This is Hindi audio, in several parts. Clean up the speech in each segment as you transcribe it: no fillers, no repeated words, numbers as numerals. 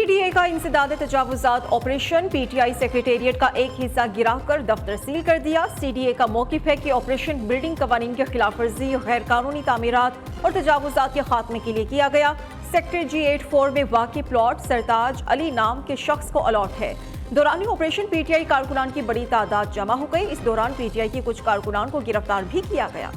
सीडीए का इंसदाद तजावुजात ऑपरेशन, पीटीआई सेक्रेटेरिएट का एक हिस्सा गिराकर दफ्तर सील कर दिया। सीडीए का मौकिफ है कि ऑपरेशन बिल्डिंग कवानीन की खिलाफ वर्जी, गैर कानूनी तामीरात और तजावुजात के खात्मे के लिए किया गया। सेक्टर G84 में वाक़ई प्लॉट सरताज अली नाम के शख्स को अलॉट है। दौरान ऑपरेशन पीटीआई कारकुनान की बड़ी तादाद जमा हो गई। इस दौरान पीटीआई के कुछ कारकुनान को गिरफ्तार भी किया गया।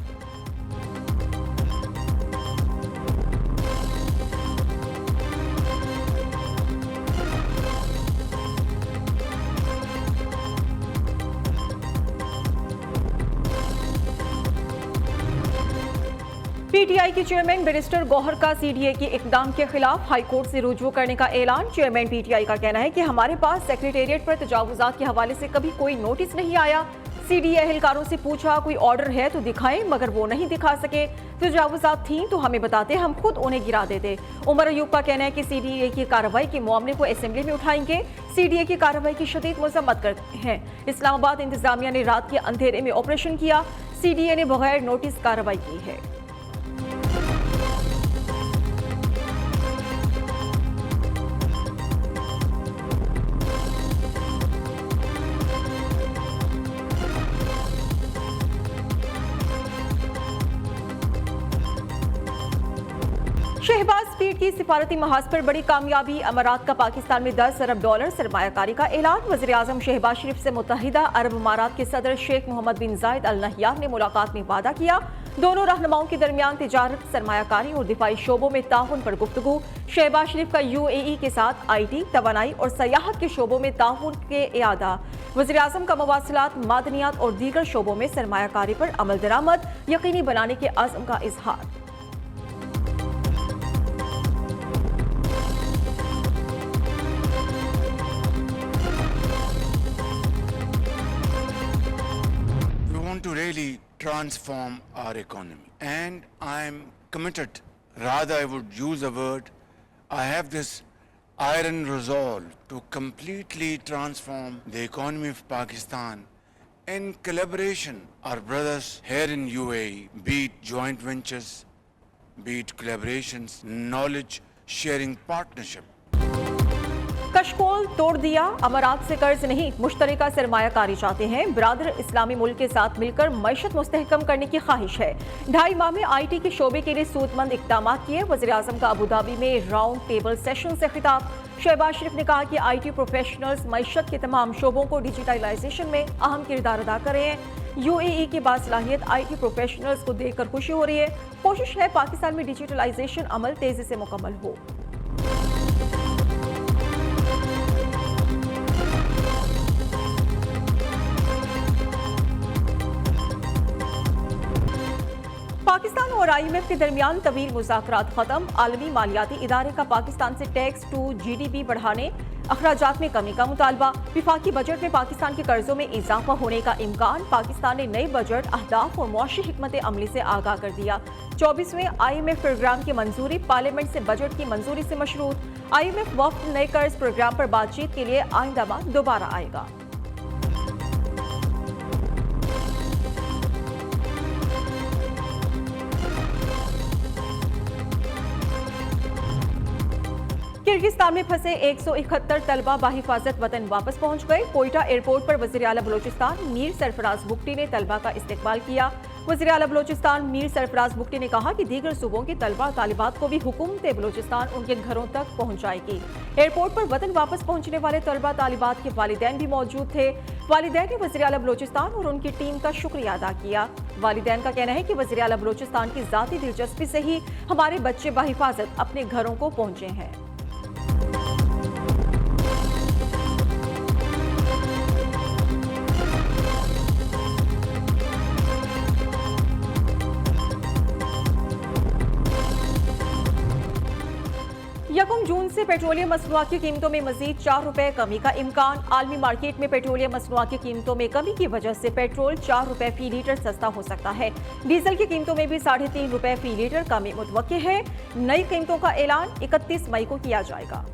पीटीआई की चेयरमैन बैरिस्टर गौहर का सीडीए के इकदाम के खिलाफ हाईकोर्ट से रुजू करने का ऐलान। चेयरमैन पीटीआई का कहना है कि हमारे पास सेक्रेटेरिएट पर तजावुजात के हवाले से कभी कोई नोटिस नहीं आया। सीडीए अहलकारों से पूछा कोई ऑर्डर है तो दिखाएं, मगर वो नहीं दिखा सके। तजावुजात थी तो हमें बताते, हम खुद उन्हें गिरा देते। उमर अयूब का कहना है कि सीडीए की कार्रवाई के मामले को असेंबली में उठाएंगे। सीडीए की कार्रवाई की शदीद मजम्मत करते हैं। इस्लामाबाद इंतजामिया ने रात के अंधेरे में ऑपरेशन किया। सीडीए ने बगैर नोटिस कार्रवाई की है। शहबाज स्पीड की सिफारती महाज पर बड़ी कामयाबी। अमारात का पाकिस्तान में $10 अरब सरमायाकारी का ऐलान। वज़ीर-ए-आज़म शहबाज शरीफ से मुत्तहिदा अरब अमारात के सदर शेख मोहम्मद बिन जायद अल नहयान ने मुलाकात में वादा किया। दोनों रहनुमाओं के दरमियान तिजारत, सरमायाकारी और दिफाई शोबों में ताउन पर गुफ्तगू। शहबाज शरीफ का UAE के साथ IT, तवानाई और सयाहत के शोबों में ताउन के इयादा। वज़ीर-ए-आज़म का मवासिलात, मादनियात और दीगर शोबों में सरमायाकारी पर अमल दरामद यकीनी बनाने के अज़्म का इजहार। To really transform our economy, and I'm committed, rather I would use a word, I have this iron resolve to completely transform the economy of Pakistan in collaboration. Our brothers here in UAE, be it joint ventures, be it collaborations, knowledge sharing partnership. कशकोल तोड़ दिया। अमारात से कर्ज नहीं, मुश्तरका सरमायाकारी चाहते हैं। ब्रादर इस्लामी मुल्क के साथ मिलकर मईशत मुस्तहकम करने की ख्वाहिश है। 2.5 माह में IT के शोबे के लिए सूदमंद इक़दाम किए। वज़ीर-ए-आज़म का अबूधाबी में राउंड टेबल सेशन से खिताब। शहबाज शरीफ ने कहा कि IT प्रोफेशनल्स मईशत के तमाम शोबों को डिजिटलाइजेशन में अहम किरदार अदा कर रहे हैं। UAE की बासलाहियत IT प्रोफेशनल्स को देखकर खुशी हो रही है। कोशिश है पाकिस्तान में डिजिटलाइजेशन अमल तेजी से मुकम्मल हो। पाकिस्तान और IMF के दरमियान तवील मुज़ाकरात खत्म। आलमी मालियाती इदारे का पाकिस्तान से टैक्स टू GDP बढ़ाने, अखराजात में कमी का मुतालबा। विफाकी बजट में पाकिस्तान के कर्जों में इजाफा होने का इम्कान। पाकिस्तान ने नए बजट अहदाफ और मुआशी हिकमत अमली से आगाह कर दिया। 24वें IMF प्रोग्राम की मंजूरी, पार्लियामेंट से बजट की मंजूरी से मशरूत। IMF वफ्द नए कर्ज प्रोग्राम पर बातचीत के लिए आइंदा माह दोबारा आएगा। किर्गिस्तान में फंसे 171 तलबा बाहिफाजत वतन वापस पहुंच गए। कोयटा एयरपोर्ट पर वज़ीर आला बलोचिस्तान मीर सरफराज बुगटी ने तलबा का इस्तकबाल किया। वज़ीर आला बलोचिस्तान मीर सरफराज बुगटी ने कहा कि दीगर सूबों के तलबा तालिबात को भी हुकूमत बलोचिस्तान उनके घरों तक पहुंचाएगी। एयरपोर्ट पर वतन वापस पहुंचने वाले तलबा तालिबात के वालिदैन भी मौजूद थे। वालिदैन ने वज़ीर आला बलोचिस्तान और उनकी टीम का शुक्रिया अदा किया। वालिदैन का कहना है कि वज़ीर आला बलोचिस्तान की ज़ाती दिलचस्पी से ही हमारे बच्चे बाहिफाजत अपने घरों को पहुंचे हैं। यकम जून से पेट्रोलियम मसनूआत की कीमतों में मजीद ₹4 कमी का इम्कान। आलमी मार्केट में पेट्रोलियम मसनूआत की कीमतों में कमी की वजह से पेट्रोल ₹4 फी लीटर सस्ता हो सकता है। डीजल की कीमतों में भी ₹3.5 फी लीटर कमी मुतवक्के है। नई कीमतों का ऐलान 31 मई को किया जाएगा।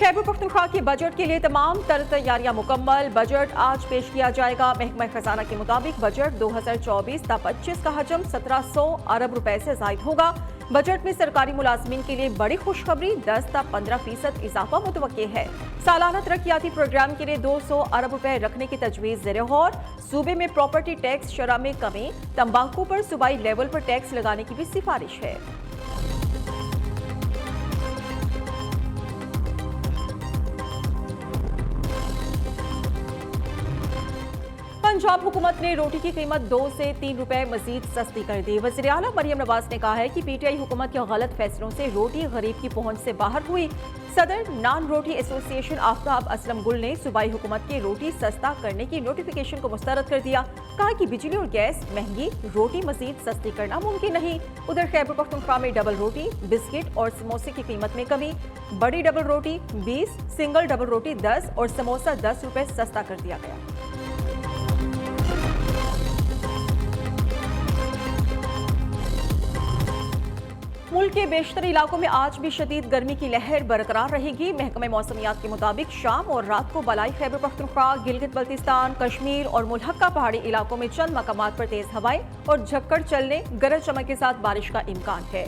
खैबर पख्तूनख्वा के बजट के लिए तमाम तर तैयारियां मुकम्मल। बजट आज पेश किया जाएगा। महकमा खजाना के मुताबिक बजट 2024-25 का हजम 1700 अरब रुपए से जायद होगा। बजट में सरकारी मुलाजमीन के लिए बड़ी खुशखबरी 10-15% इजाफा मुतवक्के है। सालाना तरक्याती प्रोग्राम के लिए 200 अरब रुपए रखने की तजवीज ज़ेर गौर। सूबे में प्रॉपर्टी टैक्स शरह में कमी, तंबाकू पर सूबाई लेवल पर टैक्स लगाने की भी सिफारिश है। पंजाब हुकूमत ने रोटी की कीमत 2 से 3 रुपए मजीद सस्ती कर दी। वज़ीर आला मरियम नवाज ने कहा है कि पीटीआई हुकूमत के गलत फैसलों से रोटी गरीब की पहुंच से बाहर हुई। सदर नॉन रोटी एसोसिएशन आफ्ताब असलम गुल ने सूबाई हुकूमत की रोटी सस्ता करने की नोटिफिकेशन को मुस्तरद कर दिया। कहा कि बिजली और गैस महंगी, रोटी मजीद सस्ती करना मुमकिन नहीं। उधर खैबर पख्तूनख्वा में डबल रोटी, बिस्किट और समोसे की कीमत में कमी। बड़ी डबल रोटी 20, सिंगल डबल रोटी 10 और समोसा 10 रुपए सस्ता कर दिया गया। मुल्क के बेशतर इलाकों में आज भी शदीद गर्मी की लहर बरकरार रहेगी। महकमा मौसमियात के मुताबिक शाम और रात को बलाई खैबर पख्तूनख्वा, गिलगित बल्तिस्तान, कश्मीर और मुल्हक्का पहाड़ी इलाकों में चंद मकामात पर तेज हवाएं और झक्कड़ चलने, गरज चमक के साथ बारिश का इम्कान है।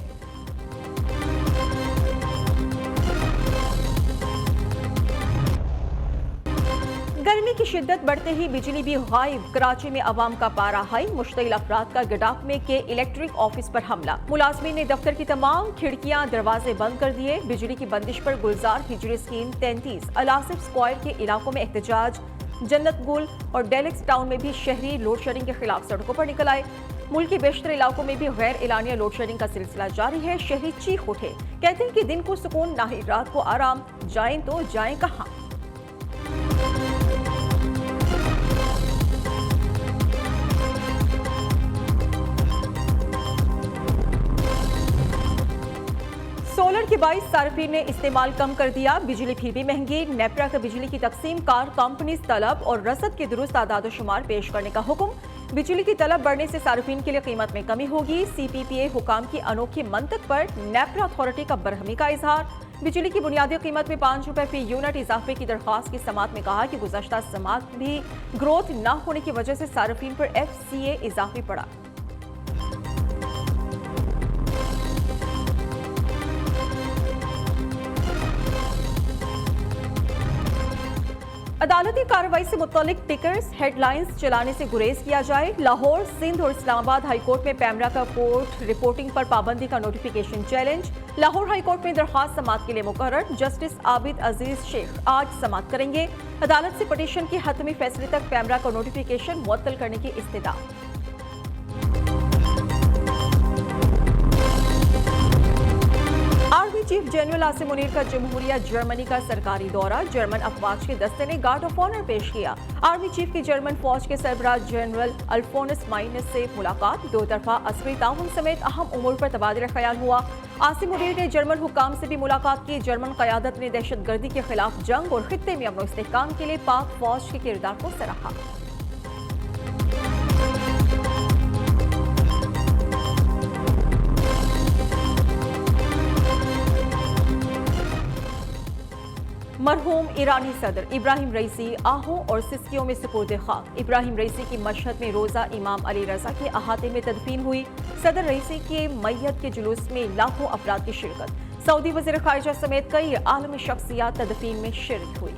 गर्मी की शिद्दत बढ़ते ही बिजली भी गायब। कराची में अवाम का पारा हाई। मुश्तिल अफराद का गडाफमे के इलेक्ट्रिक ऑफिस पर हमला। मुलाजमीन ने दफ्तर की तमाम खिड़कियां दरवाजे बंद कर दिए। बिजली की बंदिश पर गुलजार हिजरी स्कीम 33, अलासिफ स्क्वायर के इलाकों में एहतजाज। जन्नत गुल और डेलिक्स टाउन में भी शहरी लोड शेडिंग के खिलाफ सड़कों पर निकल आए। मुल्क के बेशतर इलाकों में भी गैर एलानिया लोड शेडिंग का सिलसिला जारी है। शहरी चीख उठे, कहते हैं कि दिन को सुकून ना ही रात को आराम। जाएं तो जाएं कहां। सोलर के बाईस सार्फिन ने इस्तेमाल कम कर दिया। बिजली फिर भी महंगी। नेपरा का बिजली की तकसीम कार कंपनीज तलब और रसद के दुरुस्त आदाद शुमार पेश करने का हुक्म। बिजली की तलब बढ़ने से सार्फिन के लिए कीमत में कमी होगी। CPPA हुकाम की अनोखी मंतक पर नेपरा अथॉरिटी का बरहमी का इजहार। बिजली की बुनियादी कीमत में 5 रुपए फी यूनिट इजाफे की दरख्वास्त की समात में कहा कि गुज़श्ता समात भी ग्रोथ न होने की वजह से सार्फिन पर FCA इजाफी पड़ा। अदालती कार्रवाई से मुतालिक टिकर्स, हेडलाइंस चलाने से गुरेज किया जाए। लाहौर, सिंध और इस्लामाबाद हाईकोर्ट में पैमरा का कोर्ट रिपोर्टिंग पर पाबंदी का नोटिफिकेशन चैलेंज। लाहौर हाईकोर्ट में दरख्वास्त समात के लिए मुकर्रर। जस्टिस आबिद अजीज शेख आज समात करेंगे। अदालत से पटिशन के हतमी फैसले तक पैमरा का नोटिफिकेशन मुअत्तल करने की इस्तदा। Army chief general Asim Munir का जमहूरिया जर्मनी का सरकारी दौरा। जर्मन अफवाज के दस्ते ने गार्ड ऑफ ऑनर पेश किया। आर्मी चीफ की जर्मन फौज के सरबराह जनरल अल्फोनस माइनस से मुलाकात। दो तरफा अस्करी ताउन समेत अहम उमूर पर तबादला ख्याल हुआ। आसिम मुनीर ने जर्मन हुकाम से भी मुलाकात की। जर्मन क़यादत ने दहशतगर्दी के खिलाफ जंग और खित्ते में अमन और इस्तेहकाम के लिए पाक फौज के किरदार को सराहा। मरहूम ईरानी सदर इब्राहिम रईसी आहों और सिस्कियों में सुपुर्द खाक। इब्राहिम रईसी की मशहद में रोजा इमाम अली रजा के अहाते में तदफीन हुई। सदर रईसी के मैयत के जुलूस में लाखों अफराद की शिरकत। सऊदी वज़ीर ख़ारिजा समेत कई आलमी शख्सियात तदफीन में शिरकत हुई।